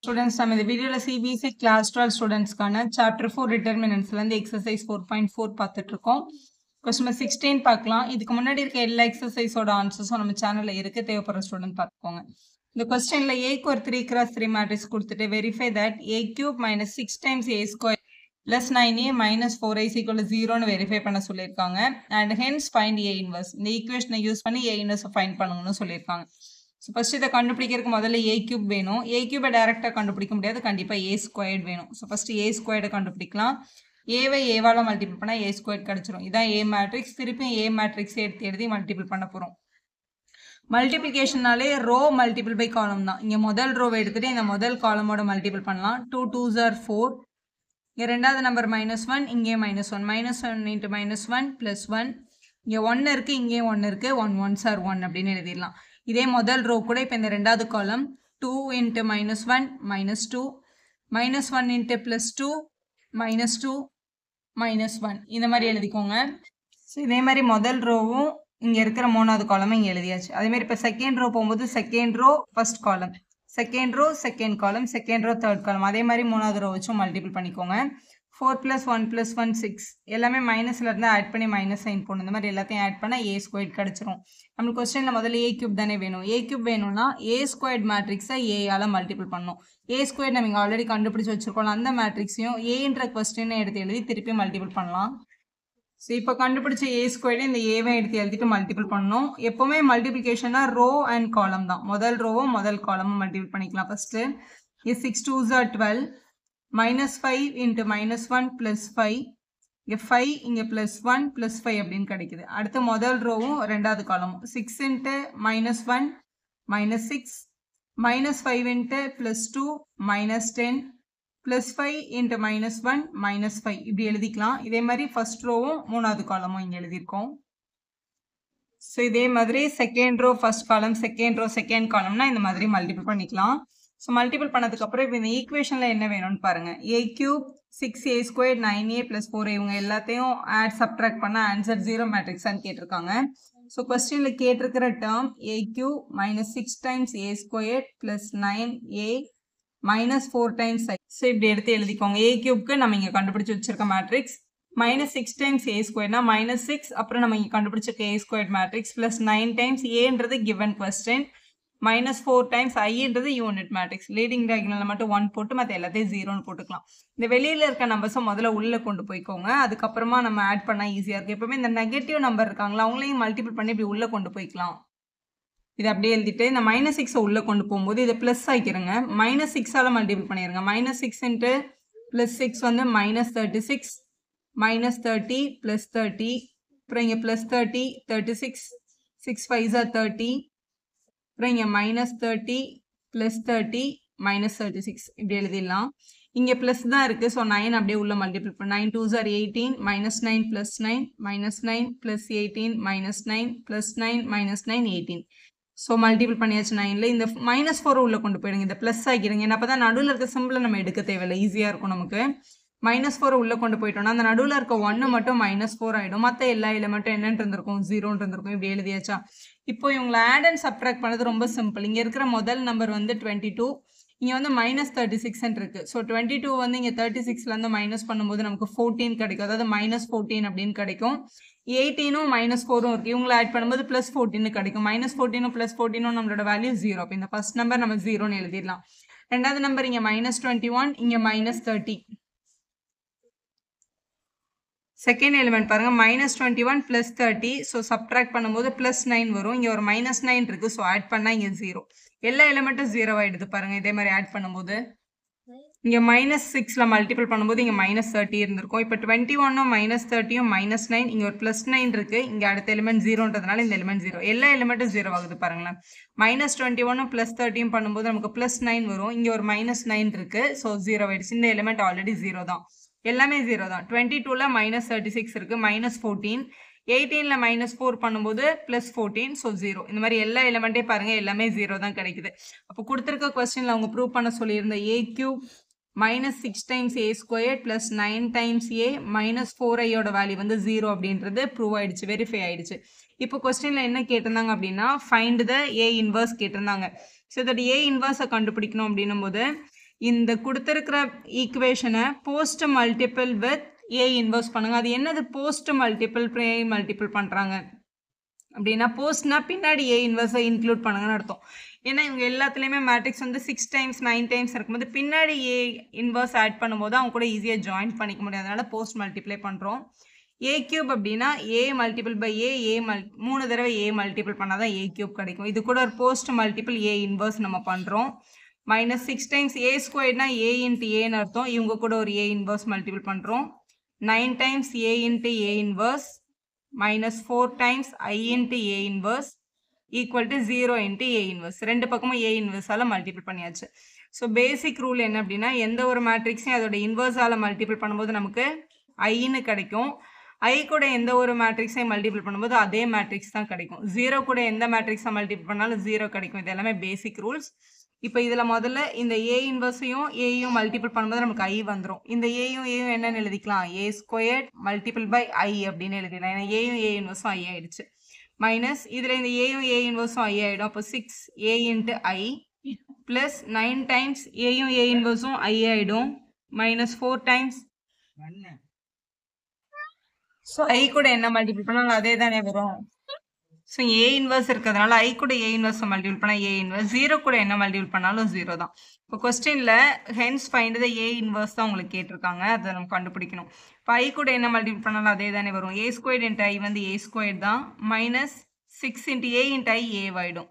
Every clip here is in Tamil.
Students, நம்ம இந்த வீடியோல CBSE Class 12 ஸ்டூடெண்ட்ஸ்க்கான Chapter 4 Determinantsல இருந்து Exercise 4.4 பார்த்துட்டு இருக்கோம். Question number 16 பார்க்கலாம். இதுக்கு முன்னாடி இருக்க எல்லா எக்ஸசைஸோட ஆன்சர்ஸும் நம்ம சேனல்ல இருக்கு. தேவைப்படுற ஸ்டூடெண்ட் பார்த்துக்கோங்க. இந்த கொஸ்டின்ல Aக்கு ஒரு 3x3 மேட்ரிக்ஸ் கொடுத்துட்டு verify that A cube minus 6 times A square plus 9A minus 4A is equal to 0 னு வெரிஃபை பண்ண சொல்லியிருக்காங்க. And hence find A inverse. இந்த ஈக்குவேஷனை யூஸ் பண்ணி A inverse ஃபைண்ட் பண்ணுங்கன்னு சொல்லியிருக்காங்க. ஸோ ஃபர்ஸ்ட் இதை கண்டுபிடிக்கிறதுக்கு முதல்ல ஏ கியூப் வேணும். ஏ கியூபை டைரெக்டாக கண்டுபிடிக்க முடியாது, கண்டிப்பாக ஏ ஸ்கொயர்ட் வேணும். ஸோ ஃபர்ஸ்ட் ஏ ஸ்கொயர்டை கண்டுபிடிக்கலாம். ஏவை ஏவால் மல்டிபிள் பண்ணால் ஏ ஸ்கொயர்ட் கிடச்சிரும். இதான் ஏ மேட்ரிக்ஸ். திருப்பியும் ஏ மேட்ரிக்ஸ் எடுத்து எழுதி மல்டிபிள் பண்ண போகிறோம். மல்டிபிளிகேஷனாலே ரோ மல்டிபிள் பை காலம் தான். இங்கே முதல் ரோவை எடுத்துகிட்டு இந்த முதல் காலமோட மல்டிபிள் பண்ணலாம். 2 2s are 4. இங்கே ரெண்டாவது நம்பர் -1, இங்கே -1. -1 into -1 + 1. இங்கே 1 இருக்குது, இங்கே 1 இருக்குது. 1 1s are 1 அப்படின்னு எழுதிடலாம். இதே முதல் ரோ கூட இப்போ இந்த ரெண்டாவது காலம் 2 into -1 -2 -1 into +2 -2 -1 இந்த மாதிரி எழுதிக்கோங்க. ஸோ இதே மாதிரி முதல் ரோவும் இங்கே இருக்கிற மூணாவது காலமும் இங்கே எழுதியாச்சு. அதேமாதிரி இப்போ செகண்ட் ரோ போகும்போது second row first column, second row second column, second row third column. அதே மாதிரி மூணாவது ரோ வச்சும் மல்டிபிள் பண்ணிக்கோங்க. 4 + 1 + 1 6. எல்லாமே மைனஸ்ல இருந்து ஆட் பண்ணி மைனஸ் சைன் போடணும். இந்த மாதிரி எல்லாத்தையும் ஆட் பண்ணால் ஏ ஸ்கொயர்ட் கிடச்சிரும். நம்மளுக்கு கொஸ்டின்ல முதல்ல ஏ கியூப் தானே வேணும். ஏ கியூப் வேணும்னா ஏ ஸ்கொயர்ட் மேட்ரிக்ஸை ஏயால் மல்டிபிள் பண்ணணும். ஏ ஸ்கொயர்ட் நம்ம இங்கே ஆல்ரெடி கண்டுபிடிச்சி வச்சிருக்கோம். அந்த மேட்ரிக்ஸையும் ஏன்ற கொஸ்டினை எடுத்து எழுதி திருப்பி மல்டிபிள் பண்ணலாம். ஸோ இப்போ கண்டுபிடிச்ச ஏ ஸ்கொயர்டு இந்த ஏவை எடுத்து எழுதிட்டு மல்டிபிள் பண்ணணும். எப்போவுமே மல்டிபிளிகேஷன்னா ரோ அண்ட் காலம் தான். முதல் ரோவும் முதல் காலமும் மல்டிபிள் பண்ணிக்கலாம். First 6 2s are 12. -5 into -1 + 5. இங்கே 5 இங்கே +1 + 5 அப்படின்னு கிடைக்குது. அடுத்து முதல் ரோவும் ரெண்டாவது காலமும் 6 into -1 -6 -5 into +2 -10 +5 into -1 -5 இப்படி எழுதிக்கலாம். இதே மாதிரி ஃபர்ஸ்ட் ரோவும் மூணாவது காலமும் இங்கே எழுதியிருக்கோம். ஸோ இதே மாதிரி second row first column, second row second காலம்னா இந்த மாதிரி மல்டிபிள் பண்ணிக்கலாம். ஸோ மல்டிபிள் பண்ணதுக்கப்புறம் இப்போ இந்த ஈக்குவேஷனில் என்ன வேணும்னு பாருங்கள். A cube 6A squared 9A + 4A இவங்க எல்லாத்தையும் ஆட் சப்ட்ராக்ட் பண்ண ஆன்சர் 0 மேட்ரிக்ஸான்னு கேட்டிருக்காங்க. ஸோ கொஸ்டினில் கேட்டிருக்கிற term A cube -6 times A squared + 9A -4 times I. So இப்படி எடுத்து எழுதிக்கோங்க. ஏ கியூப்க்கு நம்ம இங்கே கண்டுபிடிச்சி வச்சிருக்க மேட்ரிக்ஸ் -6 times A squaredனா -6, அப்புறம் நம்ம இங்கே கண்டுபிடிச்சிருக்க A squared மேட்ரிக்ஸ் + 9 times ஏன்றது கிவன் கொஸ்டின், -4 times ஐன்றது யூனிட் மேட்ரிக்ஸ். லீடிங் டயகனலில் மட்டும் 1 போட்டு மற்ற எல்லாத்தையும் 0ன்னு போட்டுக்கலாம். இந்த வெளியில் இருக்க நம்பர்ஸை முதல்ல உள்ளே கொண்டு போய்க்கோங்க. அதுக்கப்புறமா நம்ம ஆட் பண்ணால் ஈஸியாக இருக்குது. எப்பவுமே இந்த நெகட்டிவ் நம்பர் இருக்காங்களா அவங்களையும் மல்டிபிள் பண்ணி இப்படி உள்ளே கொண்டு போய்க்கலாம். இது அப்படியே எழுதிட்டு இந்த -6 உள்ளே கொண்டு போகும்போது இதை ப்ளஸ் ஆக்கிடுங்க. -6ஆல் மல்டிபிள் பண்ணிடுங்க. -6 into +6 வந்து -36 -30 +30, அப்புறம் இங்கே +30 36 6 5s are 30, அப்புறம் இங்கே -30 +30 -36 இப்படி எழுதிடலாம். இங்கே ப்ளஸ் தான் இருக்குது. ஸோ 9 அப்படியே உள்ள மல்டிபிள் பண்ண 9 2s are 18 -9 + 9 -9 + 18 -9 + 9 -9 18. ஸோ மல்டிபிள் பண்ணியாச்சு 9ல். இந்த -4 உள்ளே கொண்டு போயிடுங்க. இந்த ப்ளஸ் ஆகிடுங்க. ஏன்னா அப்போ தான் நடுவில் இருக்க சிம்பிளை நம்ம எடுக்க தேவையில்லை, ஈஸியாக இருக்கும் நமக்கு. -4 உள்ளே கொண்டு போயிட்டோம்னா அந்த நடுவில் இருக்க 1 மட்டும் -4 ஆகிடும். மற்ற எல்லா எலிமெண்ட்டும் என்னென்னு இருந்திருக்கும், 0ன்னு இருந்திருக்கும். இப்படி எழுதியாச்சா. இப்போ இவங்களை ஆட் அண்ட் சப்ட்ராக்ட் பண்ணது ரொம்ப சிம்பிள். இங்கே இருக்கிற முதல் நம்பர் வந்து 22, இங்கே வந்து -36 இருக்குது. ஸோ 22 வந்து இங்கே 36லேருந்து மைனஸ் பண்ணும்போது நமக்கு 14 கிடைக்கும். அதாவது -14 அப்படின்னு கிடைக்கும். 18ம் -4ம் இருக்குது. இவங்களை ஆட் பண்ணும்போது +14 கிடைக்கும். -14ம் +14ம் நம்மளோட வேல்யூ 0. அப்போ இந்த ஃபர்ஸ்ட் நம்பர் நம்ம 0ன்னு எழுதிடலாம். ரெண்டாவது நம்பர் இங்கே -21, இங்கே -30. செகண்ட் எலிமெண்ட் பாருங்கள் -21 + 30. ஸோ சப்ட்ராக்ட் பண்ணும்போது +9 வரும். இங்கே ஒரு -9 இருக்குது. ஸோ ஆட் பண்ணால் இங்கே 0. எல்லா எலிமெண்ட்டும் 0 ஆகிடுது பாருங்கள். இதே மாதிரி ஆட் பண்ணும்போது இங்கே -6ல் மல்டிபிள் பண்ணும்போது இங்கே -30 இருந்திருக்கும். இப்போ 21ம் -30யும் -9, இங்கே ஒரு +9 இருக்குது. இங்கே அடுத்த எலிமெண்ட் 0ன்றதுனால இந்த எலிமெண்ட் 0. எல்லா எலிமெண்ட்டும் 0 ஆகுது பாருங்களேன். -21ம் +30யும் பண்ணும்போது நமக்கு +9 வரும். இங்கே ஒரு -9 இருக்குது. ஸோ 0 ஆகிடுச்சு. இந்த எலிமெண்ட் ஆல்ரெடி 0 தான். எல்லாமே 0 தான். 22ல் -36 இருக்குது, -14. 18ல் -4 பண்ணும்போது +14, ஸோ 0. இந்த மாதிரி எல்லா எலிமெண்ட்டே பாருங்கள், எல்லாமே 0 தான் கிடைக்குது. அப்போ கொடுத்துருக்க கொஸ்டினில் அவங்க ப்ரூவ் பண்ண சொல்லியிருந்த A cube -6 times A squared + 9 times A -4Iயோட வேல்யூ வந்து 0 அப்படின்றது ப்ரூவ் ஆயிடுச்சு, வெரிஃபை ஆயிடுச்சு. இப்போ கொஸ்டினில் என்ன கேட்டிருந்தாங்க அப்படின்னா ஃபைண்ட் த ஏ இன்வர்ஸ் கேட்டிருந்தாங்க. ஸோ இதோட ஏ இன்வர்ஸை கண்டுபிடிக்கணும் அப்படின்னும் போது இந்த கொடுத்துருக்கிற ஈக்குவேஷனை post multiple with A inverse பண்ணுங்க. அது என்னது போஸ்ட் மல்டிபிள் ஏ மல்டிபிள் பண்ணுறாங்க அப்படின்னா, போஸ்ட்னா பின்னாடி ஏ இன்வர்ஸை இன்க்ளூட் பண்ணுங்கன்னு அர்த்தம். ஏன்னா இவங்க எல்லாத்துலேயுமே மேட்ரிக்ஸ் வந்து 6 டைம்ஸ் 9 டைம்ஸ் இருக்கும்போது பின்னாடி ஏ இன்வர்ஸ் ஆட் பண்ணும்போது அவங்க கூட ஈஸியாக ஜாயின் பண்ணிக்க முடியாது. அதனால போஸ்ட் மல்டிப்ளை பண்ணுறோம். ஏ கியூப் அப்படின்னா ஏ மல்டிபிள் பை ஏ 3 தடவை ஏ மல்டிபிள் பண்ணால் தான் ஏ கியூப் கிடைக்கும். இது கூட ஒரு போஸ்ட் மல்டிபிள் ஏ இன்வர்ஸ் நம்ம பண்ணுறோம். Minus 6 times A ஸ்கொயர்னா A into ஏன்னு அர்த்தம். இவங்க கூட ஒரு ஏ இன்வர்ஸ் மல்டிபிள் பண்ணுறோம். 9 times A into A inverse minus 4 times I into A inverse equal to 0 into A inverse. ரெண்டு பக்கமும் A inverse ஆல மல்டிபிள் பண்ணியாச்சு. ஸோ பேசிக் ரூல் என்ன அப்படின்னா, எந்த ஒரு மேட்ரிக்ஸையும் அதோட இன்வர்ஸ் ஆல மல்டிபிள் பண்ணும்போது நமக்கு ஐன்னு கிடைக்கும். ஐ கூட எந்த ஒரு மேட்ரிக்ஸையும் மல்டிபிள் பண்ணும்போது அதே மேட்ரிக்ஸ் தான் கிடைக்கும். 0 கூட எந்த மேட்ரிக்ஸை மல்டிபிள் பண்ணாலும் 0 கிடைக்கும். இது எல்லாமே பேசிக் ரூல்ஸ். இப்போ இதில் முதல்ல இந்த ஏ இன்வர்ஸையும் ஏயும் மல்டிபிள் பண்ணும்போது நமக்கு ஐ வந்துடும். இந்த ஏயும் என்னன்னு எழுதிக்கலாம், ஏ ஸ்கொயர்ட் மல்டிபிள் பை ஐ அப்படின்னு எழுதிக்கலாம். ஏன்னா ஏயும் ஏ இன்வர்ஸும் ஐ ஆயிடுச்சு. மைனஸ் இதில் இந்த ஏயும் ஏ இன்வர்ஸும் ஐ ஆகிடும். அப்போ 6 A into I plus 9 times ஏயும் ஏ இன்வர்ஸும் ஐ ஆகிடும். மைனஸ் 4 டைம்ஸ் ஸோ ஐ கூட என்ன மல்டிபிள் பண்ணாலும் அதே தானே வரும். ஸோ ஏ இன்வர்ஸ் இருக்கிறதுனால ஐ கூட ஏ இன்வர்ஸை மல்டிபிள் பண்ணால் ஏ இன்வர்ஸ், 0 கூட என்ன மல்டிபிள் பண்ணாலும் 0 தான். இப்போ கொஸ்டினில் hence find the A inverse தான் உங்களுக்கு கேட்டிருக்காங்க. அதை நம்ம கண்டுபிடிக்கணும். இப்போ ஐ கூட என்ன மல்டிபிள் பண்ணாலும் அதே தானே வரும். ஏ ஸ்கொயர்ட் இன்ட்டு ஐ வந்து ஏ ஸ்கொயர்ட் தான். Minus 6 into A into I ஏவாயிடும்.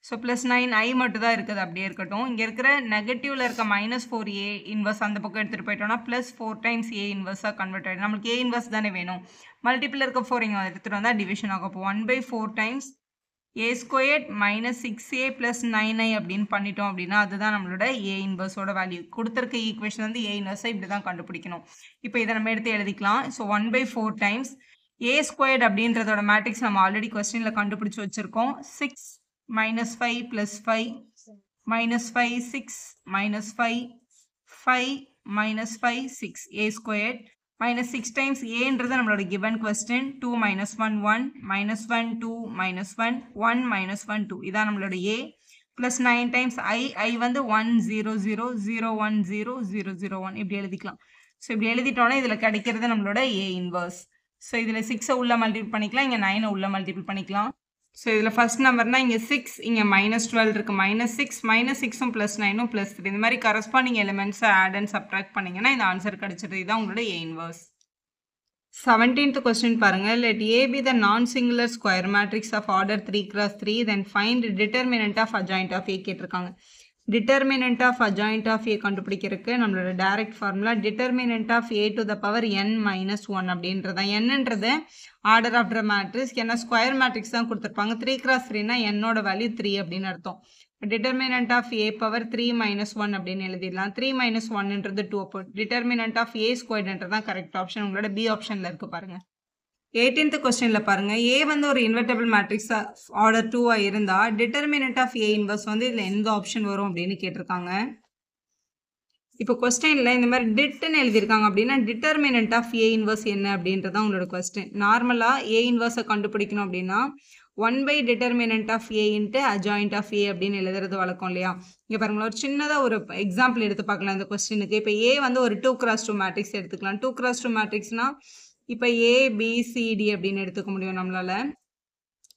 So plus 9 ஐ மட்டும் தான் இருக்குது, அப்படியே இருக்கட்டும். இங்கே இருக்கிற நெகட்டிவில் இருக்க -4 ஏ இன்வர்ஸ் அந்த பக்கம் எடுத்துகிட்டு போயிட்டோம்னா ப்ளஸ் 4 டைம்ஸ் ஏ இன்வர்ஸாக கன்வெர்ட் ஆகிடும். நம்மளுக்கு ஏ இன்வர்ஸ் தானே வேணும். மல்டிபிள் இருக்க 4 இங்கே எடுத்துகிட்டு வந்தால் டிவிஷன் ஆகும். அப்போ 1/4 times A squared minus 6a plus 9i அப்படின்னு பண்ணிட்டோம் அப்படின்னா அதுதான் நம்மளோட ஏ இன்வர்ஸோட வேல்யூ. கொடுத்துருக்க ஈக்குவேஷன் வந்து ஏ இன்வர்ஸை இப்படி தான் கண்டுபிடிக்கணும். இப்போ இதை நம்ம எடுத்து எழுதிக்கலாம். So 1/4 times A squared அப்படின்றதோட matrix நம்ம ஆல்ரெடி கொஸ்டினில் கண்டுபிடிச்சி வச்சுருக்கோம். 6 minus 5 plus 5 minus 5 6 minus 5 5 minus 5 6 a squared minus 6 times a ன்றது நம்மளோட given question. 2 minus 1 1 minus 1 2 minus 1 1 minus 1 2 இதான் நம்மளோட a plus 9 times i வந்து 1 0 0 0 1 0 0 0 1 இப்படி எழுதிக்கலாம். ஸோ இப்படி எழுதிட்டோன்னா இதில் கிடைக்கிறது நம்மளோட a inverse. ஸோ இதில் 6 உள்ள மல்டிபிள் பண்ணிக்கலாம், இங்கே 9 உள்ள மல்டிபிள் பண்ணிக்கலாம். ஸோ இதில் ஃபர்ஸ்ட் நம்பர்னா இங்கே 6 இங்கே -12 இருக்குது. -6 -6 ப்ளஸ் 9 ப்ளஸ் 3 இந்த மாதிரி கரஸ்பாண்டிங் எலிமெண்ட்ஸை ஆட் அண்ட் சப்ட்ராக்ட் பண்ணிங்கன்னா இந்த ஆன்சர் கிடைச்சிது. இதுதான் உங்களோட ஏ இன்வர்ஸ். 17th கொஸ்டின் பாருங்கள். Let A B the non singular square matrix of order 3x3 then find determinant of adjoint of A கேட்டிருக்காங்க. Determinant of adjoint of A கண்டுபிடிக்கிறதுக்கு நம்மளோட direct formula determinant of A to the power n - 1 அப்படின்றது தான். என்னன்றது ஆர்டர் ஆஃப் த மேட்ரிக்ஸ், ஏன்னா ஸ்கொயர் மேட்ரிக்ஸ் தான் கொடுத்துருப்பாங்க. 3x3னா என்னோட வேல்யூ 3 அப்படின்னு அர்த்தம். டிட்டர்மினன்ட் ஆஃப் ஏ பவர் 3 - 1 அப்படின்னு எழுதிடலாம். 3 - 1ன்றது 2. அப்போ டிட்டர்மினன்ட் ஆஃப் ஏ ஸ்கொயர்ன்றது தான் கரெக்ட் ஆப்ஷன். உங்களோட பி ஆப்ஷனில் இருக்குது பாருங்கள். 18th கொஸ்டினில் பாருங்கள். ஏ வந்து ஒரு இன்வெர்டபிள் மேட்ரிக்ஸ் ஆர்டர் 2 இருந்தால் டிட்டர்மினன்ட் ஆஃப் ஏ இன்வர்ஸ் வந்து இதில் எந்த ஆப்ஷன் வரும் அப்படின்னு கேட்டிருக்காங்க. இப்போ கொஸ்டினில் இந்த மாதிரி டிட்னு எழுதியிருக்காங்க அப்படின்னா டிட்டர்மினன்ட் ஆஃப் ஏ இன்வர்ஸ் என்ன அப்படின்றதான் உங்களோட கொஸ்டின். நார்மலாக ஏ இன்வர்ஸை கண்டுபிடிக்கணும் அப்படின்னா 1/determinant of a into adjoint of a அப்படின்னு எழுதுறது வழக்கம் இல்லையா. இங்கே பாருங்களா, ஒரு சின்னதாக ஒரு எக்ஸாம்பிள் எடுத்து பார்க்கலாம் இந்த கொஸ்டினுக்கு. இப்போ ஏ வந்து ஒரு 2x2 மேட்ரிக்ஸ் எடுத்துக்கலாம். 2x2 மேட்ரிக்ஸ்னா இப்போ ABCD அப்படின்னு எடுத்துக்க முடியும் நம்மளால.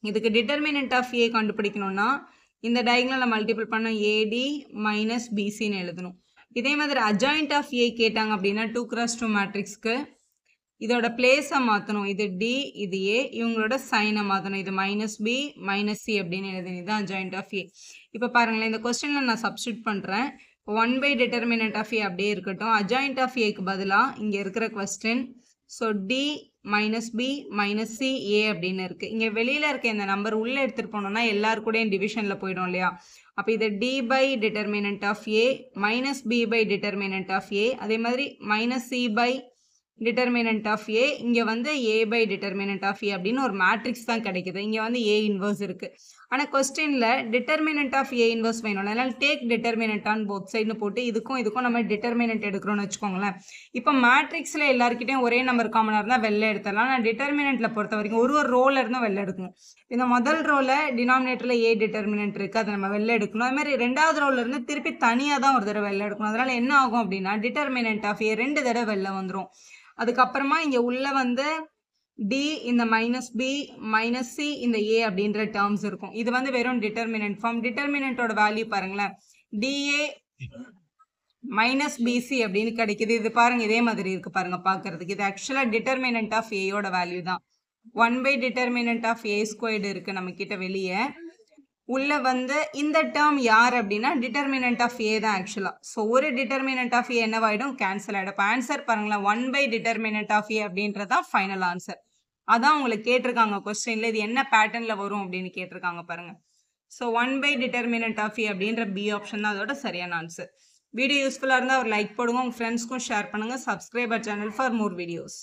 இதுக்கு டிட்டர்மினன்ட் ஆஃப் ஏ கண்டுபிடிக்கணும்னா இந்த டயகனலை மல்டிபிள் பண்ண AD மைனஸ் BCன்னு எழுதணும். இதே மாதிரி அஜாயிண்ட் ஆஃப் ஏ கேட்டாங்க அப்படின்னா 2x2 மேட்ரிக்ஸ்க்கு இதோட பிளேஸை மாற்றணும். இது D, இது A, இவங்களோட சைனை மாற்றணும். இது -B - C அப்படின்னு எழுதினது தான் அஜாயிண்ட் ஆஃப் ஏ. இப்போ பாருங்களேன், இந்த கொஸ்டினில் நான் சப்ஸ்டியூட் பண்ணுறேன். 1/determinant of a அப்படியே இருக்கட்டும். அஜாயிண்ட் ஆஃப் ஏக்கு பதிலாக இங்கே இருக்கிற question so D - B - C A அப்படின்னு இருக்குது. இங்கே வெளியில் இருக்க இந்த நம்பர் உள்ளே எடுத்துகிட்டு போனோம்னா எல்லாரு கூடயும் டிவிஷனில் போயிடும் இல்லையா. அப்போ இது D/determinant of A -B/determinant of A, அதே மாதிரி -C/determinant of A, இங்கே வந்து A/determinant of A அப்படின்னு ஒரு மேட்ரிக்ஸ் தான் கிடைக்குது. இங்கே வந்து A இன்வர்ஸ் இருக்குது. ஆனால் கொஸ்டினில் டிட்டர்மினன்ட் ஆஃப் ஏ இன்வர்ஸ் வேணும். அதனால் டேக் டிட்டர்மினன்ட் ஆன் போத் சைடுன்னு போட்டு இதுக்கும் நம்ம டிட்டர்மினன்ட் எடுக்கிறோம்னு வச்சுக்கோங்களேன். இப்போ மேட்ரிக்ஸில் எல்லாருக்கிட்டையும் ஒரே நம்பர் காமனாக இருந்தால் வெளில எடுத்துடலாம். ஆனால் டிட்டர்மினண்ட்டில் பொறுத்த வரைக்கும் ஒரு ரோவில் இருந்தால் வெளில எடுக்கணும். இந்த முதல் ரோவில் டினாமினேட்டரில் ஏ டிட்டர்மினன்ட் இருக்குது, அதை நம்ம வெளில எடுக்கணும். அதுமாதிரி ரெண்டாவது ரோவில் இருந்து திருப்பி தனியாக தான் ஒரு தடவை வெளில எடுக்கணும். அதனால் என்ன ஆகும் அப்படின்னா டிட்டர்மினன்ட் ஆஃப் ஏ 2 தடவை வெளில வந்துடும். அதுக்கப்புறமா இங்கே உள்ள வந்து d இந்த மைனஸ் பி மைனஸ் சி இந்த ஏ அப்படின்ற டேர்ம்ஸ் இருக்கும். இது வந்து வெறும் டிட்டர்மினன்ட் ஃபார்ம். டிட்டர்மினன்ட்டோட வேல்யூ பாருங்களேன், டிஏ மைனஸ் பிசி அப்படின்னு கிடைக்குது. இது பாருங்க இதே மாதிரி இருக்கு பாருங்க பார்க்கறதுக்கு. இது ஆக்சுவலாக டிட்டர்மினன்ட் ஆஃப் ஏயோட வேல்யூ தான். 1 டிட்டர்மினன்ட் ஆஃப் ஏ ஸ்கொயர்டு இருக்கு நம்ம கிட்ட வெளியே. உள்ள வந்து இந்த டேர்ம் யார் அப்படின்னா டிட்டர்மினன்ட் ஆஃப் ஏ தான் ஆக்சுவலாக. ஸோ ஒரு டிட்டர்மினன்ட் ஆஃப் ஏ என்னவாயிடும், கேன்சல் ஆகிடும். இப்போ ஆன்சர் பாருங்களேன், 1 டிட்டர்மினன்ட் ஆஃப் ஏ அப்படின்றது தான் ஃபைனல் ஆன்சர். அதான் உங்களுக்கு கேட்டிருக்காங்க கொஸ்டின்ல, இது என்ன பேட்டர்ன்ல வரும் அப்படின்னு கேட்டிருக்காங்க பாருங்க. ஸோ 1 டிட்டர்மினன்ட் ஆஃப் ஏ அப்படின்ற பி ஆப்ஷன் தான் அதோட சரியான ஆன்சர். வீடியோ யூஸ்ஃபுல்லாக இருந்தால் ஒரு லைக் போடுங்க, உங்கள் ஃப்ரெண்ட்ஸ்க்கும் ஷேர் பண்ணுங்கள். Subscriber channel for more videos.